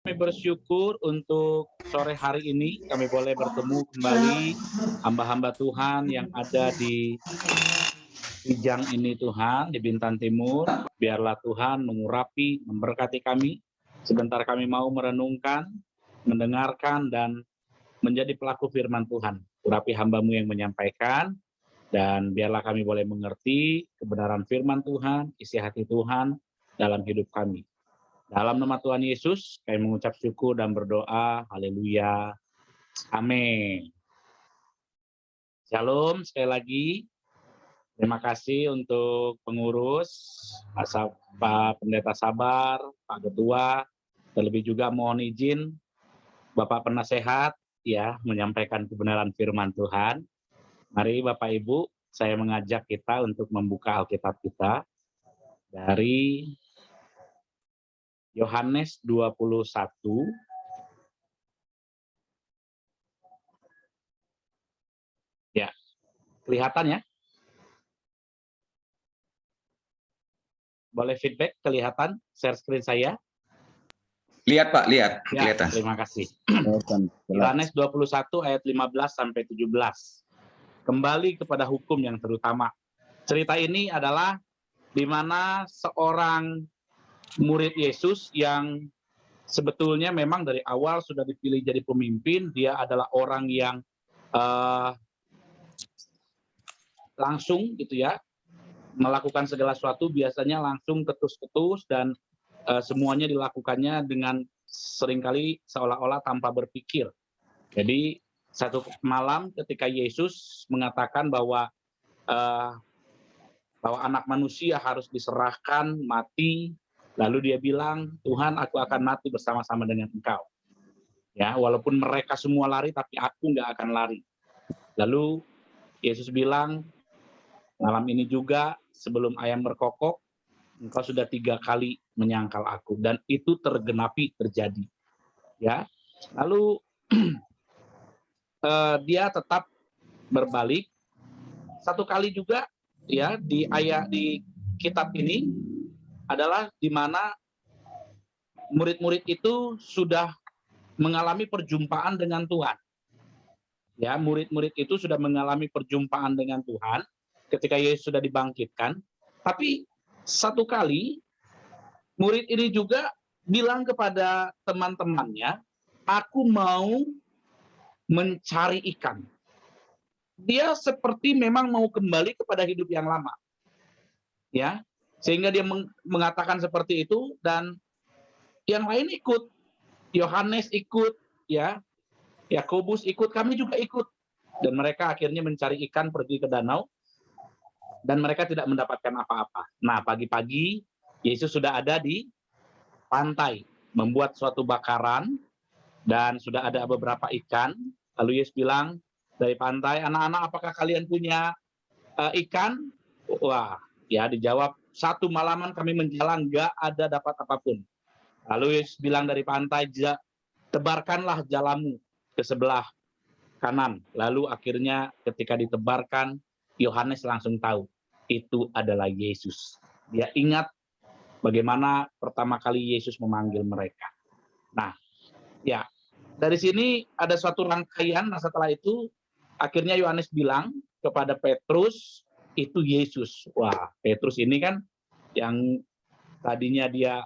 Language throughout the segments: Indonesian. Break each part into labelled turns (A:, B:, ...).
A: Kami bersyukur untuk sore hari ini kami boleh bertemu kembali hamba-hamba Tuhan yang ada di Kijang ini Tuhan, di Bintan Timur. Biarlah Tuhan mengurapi, memberkati kami. Sebentar kami mau merenungkan, mendengarkan, dan menjadi pelaku firman Tuhan. Urapi hamba-Mu yang menyampaikan, dan biarlah kami boleh mengerti kebenaran firman Tuhan, isi hati Tuhan dalam hidup kami. Dalam nama Tuhan Yesus, kami mengucap syukur dan berdoa. Haleluya. Amin. Shalom sekali lagi. Terima kasih untuk pengurus, Pak Pendeta Sabar, Pak Ketua, terlebih juga mohon izin Bapak Penasehat ya menyampaikan kebenaran firman Tuhan. Mari Bapak Ibu, saya mengajak kita untuk membuka Alkitab kita dari Yohanes 21. Ya, kelihatan ya? Boleh feedback, kelihatan share screen saya?
B: Lihat Pak, lihat.
A: Ya,
B: Kelihatan.
A: terima kasih. Yohanes 21 ayat 15 sampai 17. Kembali kepada hukum yang terutama. Cerita ini adalah di mana seorang murid Yesus yang sebetulnya memang dari awal sudah dipilih jadi pemimpin. Dia adalah orang yang langsung gitu ya, melakukan segala sesuatu biasanya langsung ketus-ketus dan semuanya dilakukannya dengan seringkali seolah-olah tanpa berpikir. Jadi satu malam ketika Yesus mengatakan bahwa anak manusia harus diserahkan mati, lalu dia bilang, Tuhan aku akan mati bersama-sama dengan engkau. Ya, walaupun mereka semua lari tapi aku nggak akan lari. Lalu Yesus bilang, malam ini juga sebelum ayam berkokok, engkau sudah 3 kali menyangkal aku, dan itu tergenapi terjadi. Ya, lalu dia tetap berbalik. Satu kali juga ya di ayat di kitab ini adalah di mana murid-murid itu sudah mengalami perjumpaan dengan Tuhan. Ya, murid-murid itu sudah mengalami perjumpaan dengan Tuhan ketika Yesus sudah dibangkitkan. Tapi satu kali murid ini juga bilang kepada teman-temannya, aku mau mencari ikan. Dia seperti memang mau kembali kepada hidup yang lama. Ya, sehingga dia mengatakan seperti itu, dan yang lain ikut. Yohanes ikut, ya. Yakobus ikut, kami juga ikut. Dan mereka akhirnya mencari ikan, pergi ke danau, dan mereka tidak mendapatkan apa-apa. Nah, pagi-pagi Yesus sudah ada di pantai, membuat suatu bakaran, dan sudah ada beberapa ikan. Lalu Yesus bilang dari pantai, anak-anak apakah kalian punya ikan? Wah, ya dijawab, 1 malaman kami menjalang, nggak ada dapat apapun. Lalu Yesus bilang dari pantai, tebarkanlah jalamu ke sebelah kanan. Lalu akhirnya ketika ditebarkan, Yohanes langsung tahu itu adalah Yesus. Dia ingat bagaimana pertama kali Yesus memanggil mereka. Nah, ya dari sini ada suatu rangkaian. Nah, setelah itu akhirnya Yohanes bilang kepada Petrus, itu Yesus. Wah, Petrus ini kan yang tadinya dia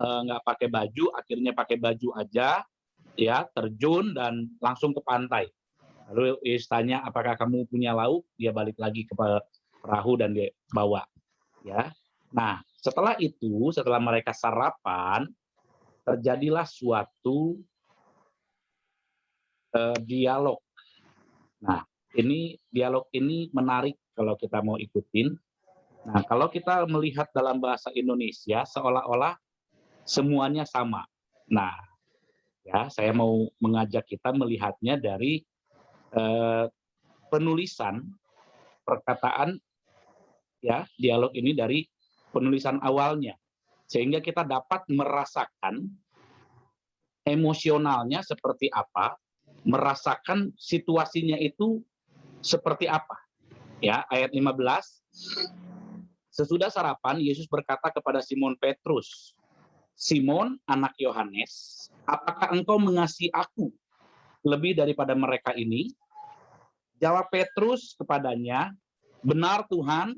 A: nggak pakai baju, akhirnya pakai baju aja, ya terjun dan langsung ke pantai. Lalu Yesus tanya, apakah kamu punya lauk? Dia balik lagi ke perahu dan dia bawa. Ya. Nah, setelah itu, setelah mereka sarapan, terjadilah suatu dialog. Nah, dialog ini menarik kalau kita mau ikutin. Nah, kalau kita melihat dalam bahasa Indonesia, seolah-olah semuanya sama. Nah, ya saya mau mengajak kita melihatnya dari penulisan perkataan ya dialog ini dari penulisan awalnya, sehingga kita dapat merasakan emosionalnya seperti apa, merasakan situasinya itu seperti apa. Ya, ayat 15. Sesudah sarapan, Yesus berkata kepada Simon Petrus, Simon, anak Yohanes, apakah engkau mengasihi aku lebih daripada mereka ini? Jawab Petrus kepadanya, benar Tuhan,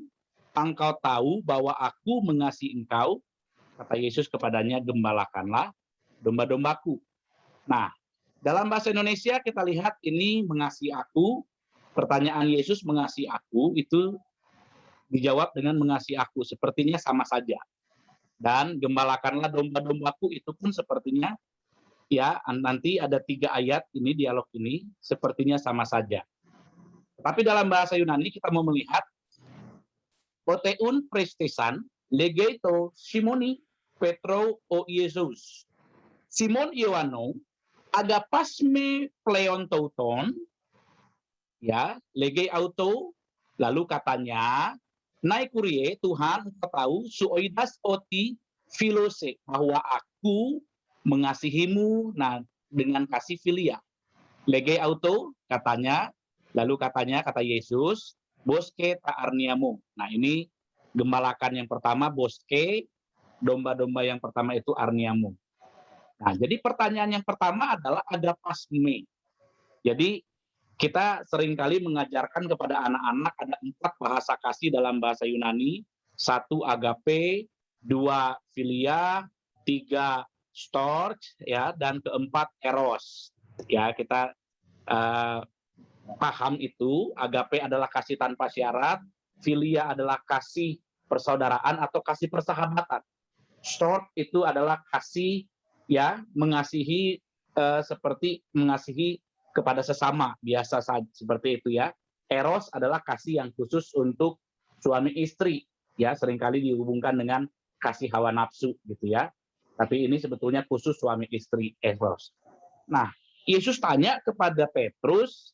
A: engkau tahu bahwa aku mengasihi engkau. Kata Yesus kepadanya, gembalakanlah domba-dombaku. Nah, dalam bahasa Indonesia kita lihat ini mengasihi aku, pertanyaan Yesus mengasihi aku, itu dijawab dengan mengasihi aku, sepertinya sama saja. Dan gembalakanlah domba-dombaku itu pun sepertinya, ya nanti ada 3 ayat ini, dialog ini, sepertinya sama saja. Tapi dalam bahasa Yunani kita mau melihat, Oteun prestesan, legeto simoni Petro o Yesus. Simon Ioannou, agapasme pleontouton, ya, lege auto, lalu katanya, naik kurie, Tuhan, engkau tahu, suoidas oti filose, bahwa aku mengasihimu, nah, dengan kasih filia. Lege auto, katanya, lalu katanya, kata Yesus, boske ta arniamu. Nah, ini gembalakan yang pertama, boske, domba-domba yang pertama itu arniamu. Nah, jadi pertanyaan yang pertama adalah agapasme. Jadi kita seringkali mengajarkan kepada anak-anak ada 4 bahasa kasih dalam bahasa Yunani. 1 agape, 2 philia, 3 storge, ya, dan keempat eros. Ya, kita paham itu. Agape adalah kasih tanpa syarat, philia adalah kasih persaudaraan atau kasih persahabatan. Storge itu adalah kasih, ya, mengasihi seperti mengasihi kepada sesama, biasa saja seperti itu, ya. Eros adalah kasih yang khusus untuk suami istri, ya, seringkali dihubungkan dengan kasih hawa nafsu gitu, ya. Tapi ini sebetulnya khusus suami istri, eros. Nah, Yesus tanya kepada Petrus,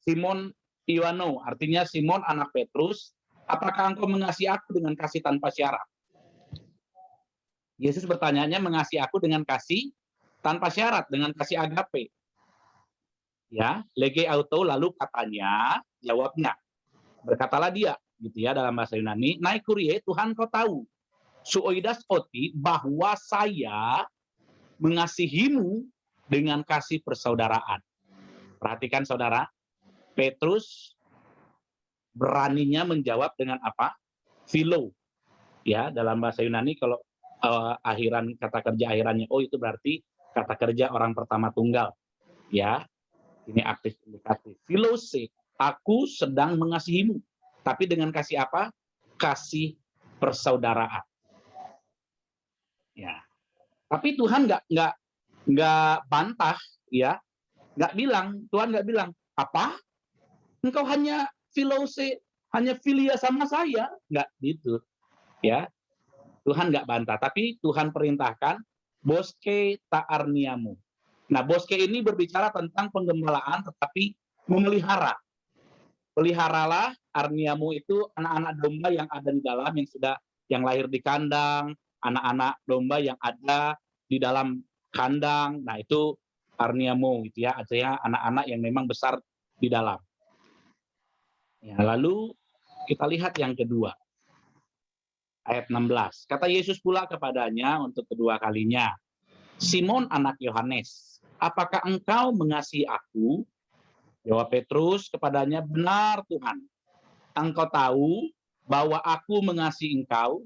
A: Simon Ioannou, artinya Simon anak Petrus, apakah engkau mengasihi aku dengan kasih tanpa syarat? Yesus bertanyanya mengasihi aku dengan kasih tanpa syarat, dengan kasih agape. Ya, lege auto, lalu katanya, jawabnya, berkatalah dia, gitu ya, dalam bahasa Yunani, naik kurie, Tuhan kau tahu, suoidas oti, bahwa saya mengasihimu dengan kasih persaudaraan. Perhatikan saudara, Petrus beraninya menjawab dengan apa? Philo. Ya, dalam bahasa Yunani kalau akhiran kata kerja akhirannya oh, itu berarti kata kerja orang pertama tunggal. Ya, ini aktif indikatif. Philose, aku sedang mengasihimu. Tapi dengan kasih apa? Kasih persaudaraan. Ya. Tapi Tuhan nggak bantah, ya, nggak bilang, Tuhan nggak bilang apa? Engkau hanya philose, hanya filia sama saya, nggak gitu, ya. Tuhan nggak bantah, tapi Tuhan perintahkan boske ta'arniamu. Nah, boske ini berbicara tentang penggembalaan, tetapi memelihara. Peliharalah arniamu itu anak-anak domba yang ada di dalam, yang lahir di kandang, anak-anak domba yang ada di dalam kandang. Nah, itu arniamu, gitu ya, artinya anak-anak yang memang besar di dalam. Ya, lalu kita lihat yang kedua. Ayat 16. Kata Yesus pula kepadanya untuk kedua kalinya, Simon anak Yohanes, apakah engkau mengasihi aku? Jawab Petrus kepadanya, benar Tuhan. Engkau tahu bahwa aku mengasihi engkau.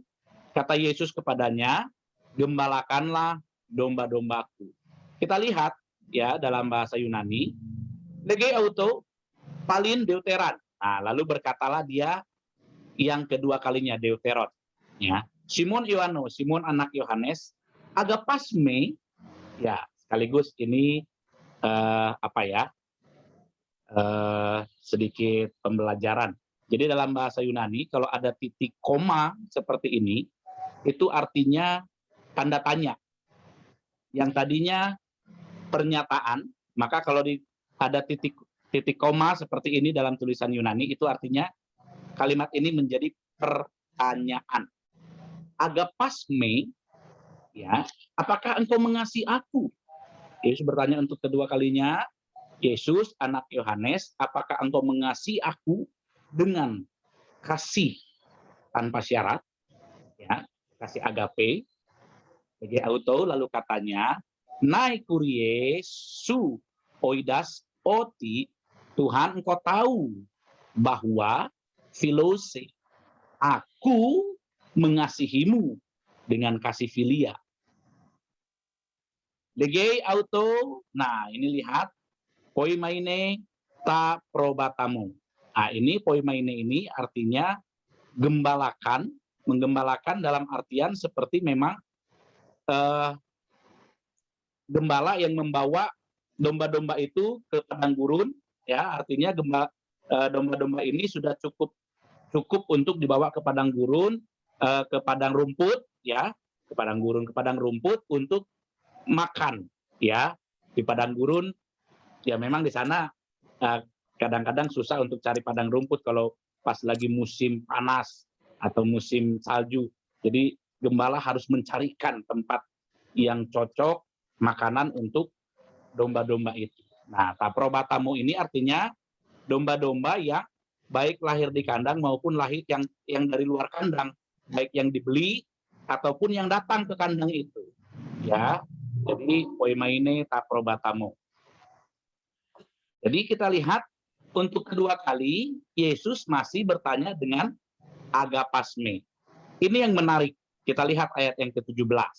A: Kata Yesus kepadanya, gembalakanlah domba-dombaku. Kita lihat, ya, dalam bahasa Yunani, lege auto palin deuteran. Nah, lalu berkatalah dia yang kedua kalinya, deuteron. Ya, Simon Ioannou, Simon anak Yohanes, agapasme, ya, sekaligus ini sedikit pembelajaran. Jadi dalam bahasa Yunani kalau ada titik koma seperti ini, itu artinya tanda tanya. Yang tadinya pernyataan, maka kalau ada titik koma seperti ini dalam tulisan Yunani, itu artinya kalimat ini menjadi pertanyaan. Agapasme, ya, apakah engkau mengasihi aku? Yesus bertanya untuk kedua kalinya, Yesus anak Yohanes, apakah engkau mengasihi aku dengan kasih tanpa syarat? Ya, kita kasih agape, sebagai auto, lalu katanya, nai kurie su oidas oti, Tuhan engkau tahu bahwa filose, aku mengasihimu dengan kasih filia. Legei auto, nah ini lihat, poimaine ta probatamu. Nah ini poimaine ini artinya gembalakan, menggembalakan dalam artian seperti memang gembala yang membawa domba-domba itu ke padang gurun, ya artinya domba-domba ini sudah cukup untuk dibawa ke padang gurun, ke padang rumput, ya ke padang gurun, ke padang rumput untuk makan, ya di padang gurun, ya memang di sana kadang-kadang susah untuk cari padang rumput kalau pas lagi musim panas atau musim salju. Jadi gembala harus mencarikan tempat yang cocok makanan untuk domba-domba itu. Nah, taprobatamu ini artinya domba-domba yang baik lahir di kandang maupun lahir yang dari luar kandang, baik yang dibeli ataupun yang datang ke kandang itu. Ya, jadi poimaine taprobatamu. Jadi kita lihat untuk kedua kali Yesus masih bertanya dengan agapasme. Ini yang menarik. Kita lihat ayat yang ke-17.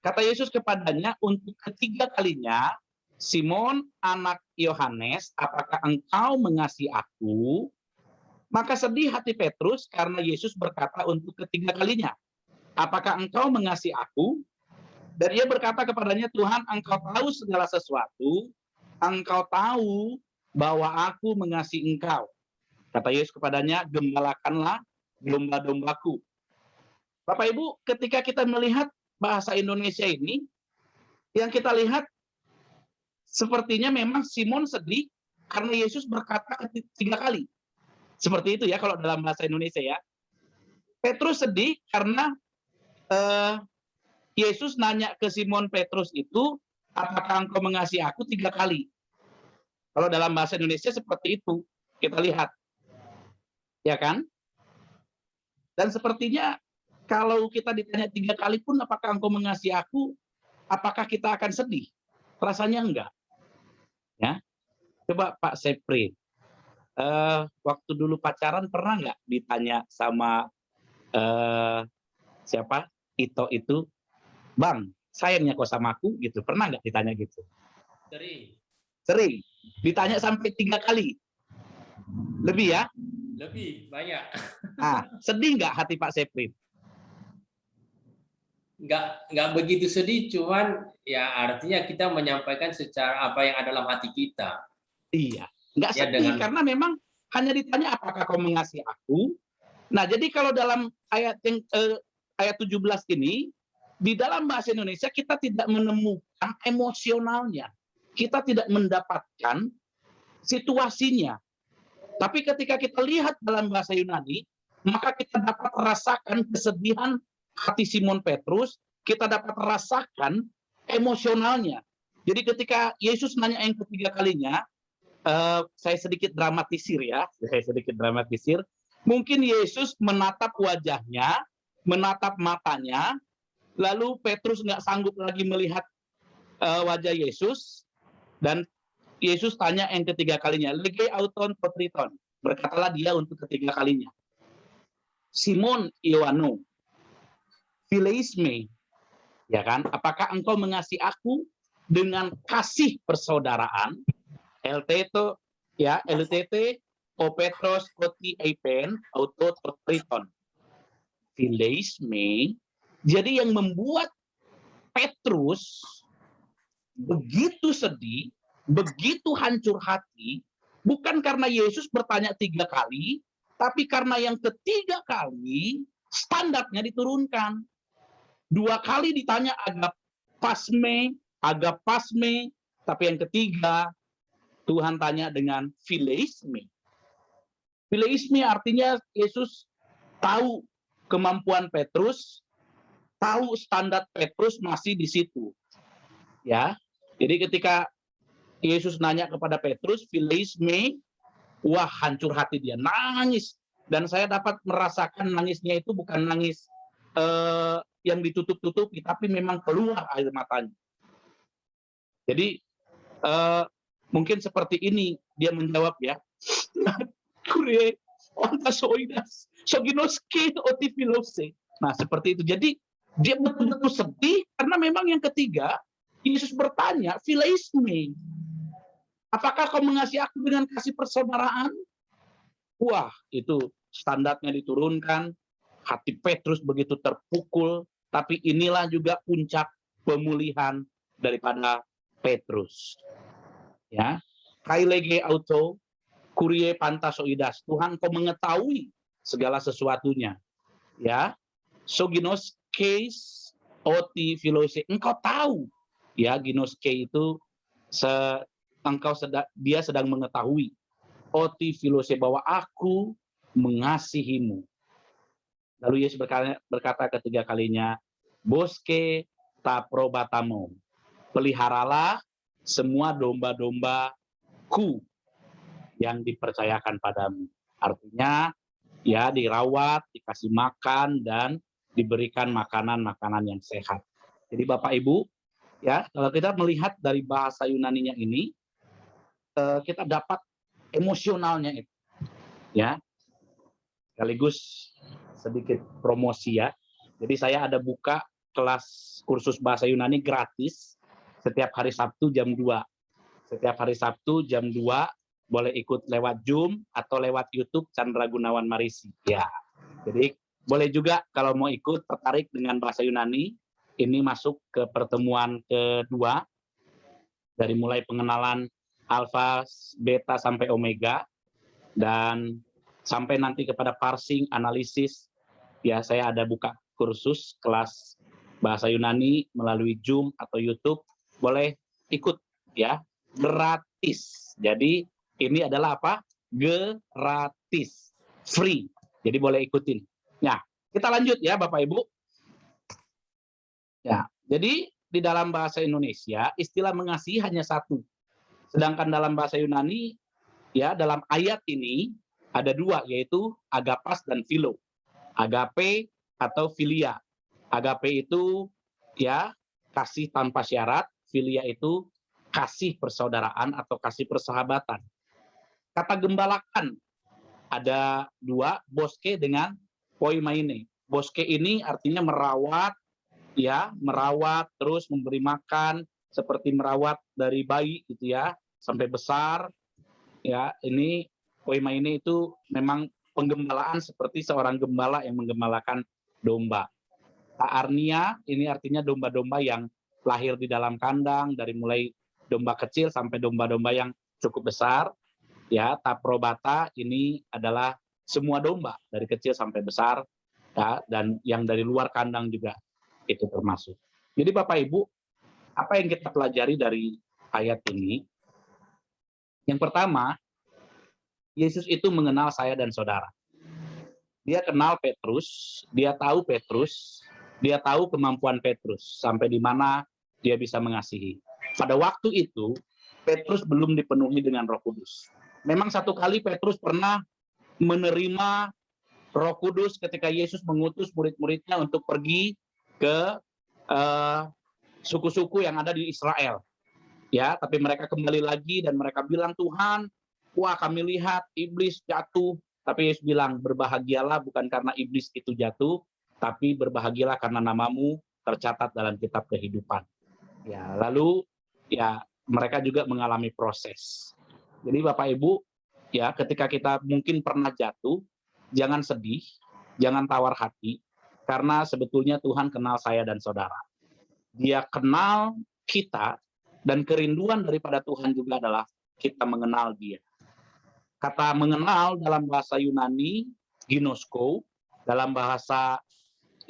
A: Kata Yesus kepadanya untuk ketiga kalinya, Simon anak Yohanes, apakah engkau mengasihi aku? Maka sedih hati Petrus karena Yesus berkata untuk ketiga kalinya, apakah engkau mengasihi aku? Dan ia berkata kepadanya, Tuhan, engkau tahu segala sesuatu, engkau tahu bahwa aku mengasihi engkau. Kata Yesus kepadanya, gembalakanlah domba-dombaku. Bapak Ibu, ketika kita melihat bahasa Indonesia ini, yang kita lihat sepertinya memang Simon sedih karena Yesus berkata tiga kali. Seperti itu ya kalau dalam bahasa Indonesia ya. Petrus sedih karena Yesus nanya ke Simon Petrus itu, apakah engkau mengasihi aku tiga kali? Kalau dalam bahasa Indonesia seperti itu, kita lihat. Ya kan? Dan sepertinya kalau kita ditanya tiga kali pun, apakah engkau mengasihi aku? Apakah kita akan sedih? Rasanya enggak. Ya, coba Pak Sepri, waktu dulu pacaran pernah nggak ditanya sama siapa Ito itu, Bang, sayangnya kok sama aku gitu? Pernah nggak ditanya gitu? Sering. Ditanya sampai 3 kali. Lebih ya?
C: Lebih, banyak.
A: Sedih nggak hati Pak Sepri?
C: Nggak begitu sedih, cuman ya artinya kita menyampaikan secara apa yang ada dalam hati kita.
A: Iya, nggak
C: Ya,
A: sedih karena memang hanya ditanya apakah kau mengasihi aku. Nah, jadi kalau dalam ayat 17 ini, di dalam bahasa Indonesia kita tidak menemukan emosionalnya. Kita tidak mendapatkan situasinya. Tapi ketika kita lihat dalam bahasa Yunani, maka kita dapat merasakan kesedihan hati Simon Petrus, kita dapat merasakan emosionalnya. Jadi ketika Yesus nanya yang ketiga kalinya, saya sedikit dramatisir ya, mungkin Yesus menatap wajahnya, menatap matanya, lalu Petrus nggak sanggup lagi melihat wajah Yesus, dan Yesus tanya yang ketiga kalinya, lege auton potriton, berkatalah dia untuk ketiga kalinya, Simon Ioannu, phileisme, ya kan? Apakah engkau mengasihi aku dengan kasih persaudaraan? LTT, ya, LTT, o Petros, oti eipen, auto potriton. Phileisme. Jadi yang membuat Petrus begitu sedih, begitu hancur hati, bukan karena Yesus bertanya 3 kali, tapi karena yang ketiga kali standarnya diturunkan. 2 kali ditanya agapasme, tapi yang ketiga Tuhan tanya dengan phileisme. Phileisme artinya Yesus tahu kemampuan Petrus, tahu standar Petrus masih di situ. Ya. Jadi ketika Yesus nanya kepada Petrus, phileisme, wah hancur hati dia, nangis. Dan saya dapat merasakan nangisnya itu bukan nangis yang ditutup-tutupi, tapi memang keluar air matanya. Jadi mungkin seperti ini dia menjawab ya. Kurie ontasoidas soginoske otifilose. Nah, seperti itu. Jadi dia betul-betul sedih karena memang yang ketiga Yesus bertanya, "Phileisme, apakah kau mengasihi aku dengan kasih persaudaraan?" Wah, itu standarnya diturunkan. Hati Petrus begitu terpukul, tapi inilah juga puncak pemulihan daripada Petrus. Ya, kailege auto kurie pantasoidas. Tuhan, kau mengetahui segala sesuatunya. Ya, soginos case oti filose. Engkau tahu. Ya, ginos ke itu dia sedang mengetahui. Oti filose, bahwa aku mengasihimu. Lalu Yesus berkata ketiga kalinya, boske ta probatamo. Peliharalah semua domba-dombaku yang dipercayakan padamu. Artinya ya dirawat, dikasih makan, dan diberikan makanan-makanan yang sehat. Jadi Bapak Ibu, ya kalau kita melihat dari bahasa Yunaninya ini, kita dapat emosionalnya itu. Ya, sekaligus sedikit promosi ya. Jadi saya ada buka kelas kursus bahasa Yunani gratis setiap hari Sabtu jam 2. Setiap hari Sabtu jam 2 boleh ikut lewat Zoom atau lewat YouTube Chandra Gunawan Marisi. Ya. Jadi boleh juga kalau mau ikut tertarik dengan bahasa Yunani, ini masuk ke pertemuan kedua dari mulai pengenalan alfa, beta sampai omega, dan sampai nanti kepada parsing, analisis. Ya, saya ada buka kursus kelas bahasa Yunani melalui Zoom atau YouTube, boleh ikut ya, gratis. Jadi ini adalah apa? Gratis, free. Jadi boleh ikutin. Nah, kita lanjut ya Bapak Ibu. Ya, jadi di dalam bahasa Indonesia istilah mengasihi hanya satu. Sedangkan dalam bahasa Yunani ya dalam ayat ini ada dua, yaitu agapas dan philo. Agape atau filia. Agape itu ya kasih tanpa syarat, filia itu kasih persaudaraan atau kasih persahabatan. Kata gembalakan ada dua, boske dengan poimaine. Boske ini artinya merawat, ya, merawat terus memberi makan seperti merawat dari bayi gitu ya sampai besar. Ya, ini poimaine itu memang penggembalaan seperti seorang gembala yang menggembalakan domba. Arnia ini artinya domba-domba yang lahir di dalam kandang, dari mulai domba kecil sampai domba-domba yang cukup besar. Ya, taprobata ini adalah semua domba dari kecil sampai besar, ya, dan yang dari luar kandang juga itu termasuk. Jadi Bapak Ibu, apa yang kita pelajari dari ayat ini? Yang pertama, Yesus itu mengenal saya dan saudara. Dia kenal Petrus, dia tahu Petrus, dia tahu kemampuan Petrus, sampai di mana dia bisa mengasihi. Pada waktu itu, Petrus belum dipenuhi dengan Roh Kudus. Memang satu kali Petrus pernah menerima Roh Kudus ketika Yesus mengutus murid-muridnya untuk pergi ke suku-suku yang ada di Israel. Ya, tapi mereka kembali lagi dan mereka bilang, Tuhan, wah kami lihat iblis jatuh. Tapi Yesus bilang, berbahagialah bukan karena iblis itu jatuh, tapi berbahagialah karena namamu tercatat dalam kitab kehidupan. Ya, lalu ya mereka juga mengalami proses. Jadi Bapak Ibu, ya ketika kita mungkin pernah jatuh, jangan sedih, jangan tawar hati, karena sebetulnya Tuhan kenal saya dan saudara. Dia kenal kita, dan kerinduan daripada Tuhan juga adalah kita mengenal Dia. Kata mengenal dalam bahasa Yunani, ginosko, dalam bahasa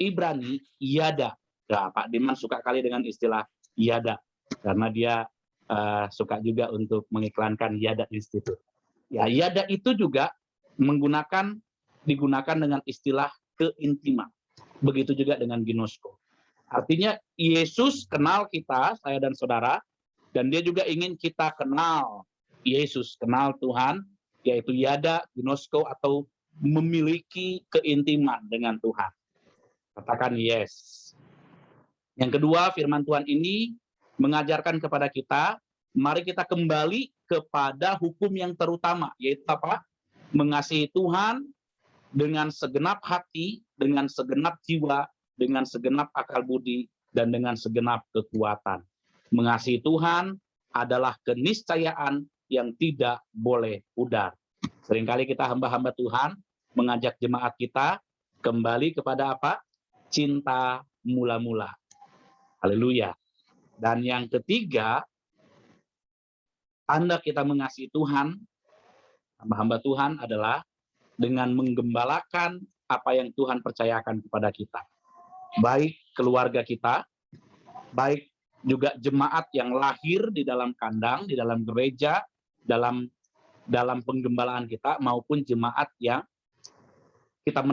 A: Ibrani, yada. Nah, Pak Diman suka kali dengan istilah yada, karena dia suka juga untuk mengiklankan Yada Institute. Ya, Yada itu juga digunakan dengan istilah keintiman. Begitu juga dengan ginosko. Artinya Yesus kenal kita, saya dan saudara, dan dia juga ingin kita kenal Yesus, kenal Tuhan, yaitu Yada, ginosko, atau memiliki keintiman dengan Tuhan. Katakan yes. Yang kedua, firman Tuhan ini mengajarkan kepada kita, mari kita kembali kepada hukum yang terutama, yaitu apa? Mengasihi Tuhan dengan segenap hati, dengan segenap jiwa, dengan segenap akal budi, dan dengan segenap kekuatan. Mengasihi Tuhan adalah keniscayaan yang tidak boleh pudar. Seringkali kita hamba-hamba Tuhan mengajak jemaat kita kembali kepada apa? Cinta mula-mula. Haleluya. Dan yang ketiga, tanda kita mengasihi Tuhan, hamba-hamba Tuhan adalah dengan menggembalakan apa yang Tuhan percayakan kepada kita. Baik keluarga kita, baik juga jemaat yang lahir di dalam kandang, di dalam gereja, dalam penggembalaan kita, maupun jemaat yang kita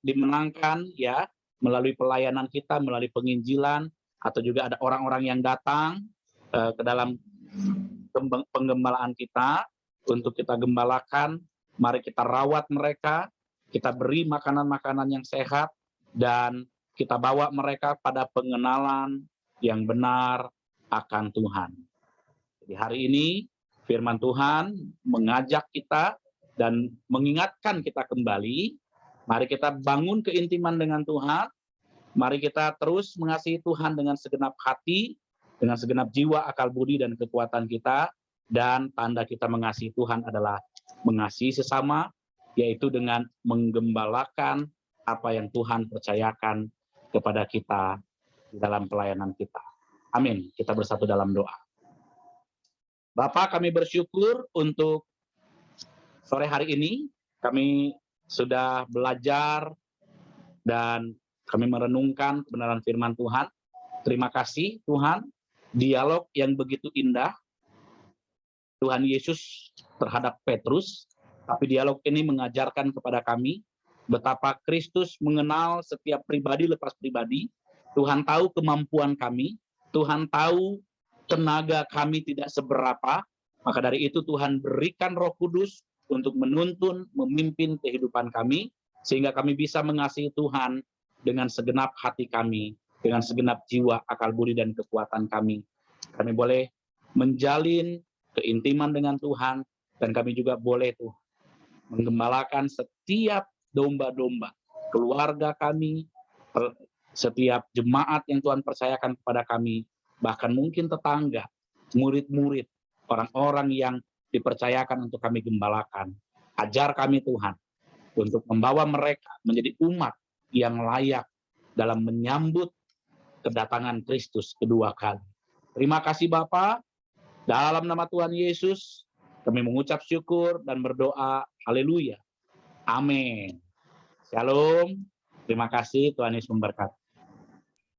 A: dimenangkan ya melalui pelayanan kita, melalui penginjilan, atau juga ada orang-orang yang datang ke dalam penggembalaan kita untuk kita gembalakan. Mari kita rawat mereka, kita beri makanan-makanan yang sehat, dan kita bawa mereka pada pengenalan yang benar akan Tuhan. Jadi hari ini firman Tuhan mengajak kita dan mengingatkan kita kembali, mari kita bangun keintiman dengan Tuhan, mari kita terus mengasihi Tuhan dengan segenap hati, dengan segenap jiwa, akal budi, dan kekuatan kita. Dan tanda kita mengasihi Tuhan adalah mengasihi sesama, yaitu dengan menggembalakan apa yang Tuhan percayakan kepada kita di dalam pelayanan kita. Amin. Kita bersatu dalam doa. Bapa, kami bersyukur untuk sore hari ini. Kami sudah belajar dan kami merenungkan kebenaran firman Tuhan. Terima kasih Tuhan, dialog yang begitu indah Tuhan Yesus terhadap Petrus, tapi dialog ini mengajarkan kepada kami betapa Kristus mengenal setiap pribadi lepas pribadi. Tuhan tahu kemampuan kami, Tuhan tahu tenaga kami tidak seberapa, maka dari itu Tuhan berikan Roh Kudus untuk menuntun, memimpin kehidupan kami, sehingga kami bisa mengasihi Tuhan dengan segenap hati kami, dengan segenap jiwa, akal budi, dan kekuatan kami. Kami boleh menjalin keintiman dengan Tuhan, dan kami juga boleh tuh menggembalakan setiap domba-domba, keluarga kami, setiap jemaat yang Tuhan percayakan kepada kami, bahkan mungkin tetangga, murid-murid, orang-orang yang dipercayakan untuk kami gembalakan. Ajar kami Tuhan untuk membawa mereka menjadi umat yang layak dalam menyambut kedatangan Kristus kedua kali. Terima kasih Bapa. Dalam nama Tuhan Yesus, kami mengucap syukur dan berdoa. Haleluya. Amin. Shalom. Terima kasih. Tuhan Yesus memberkati.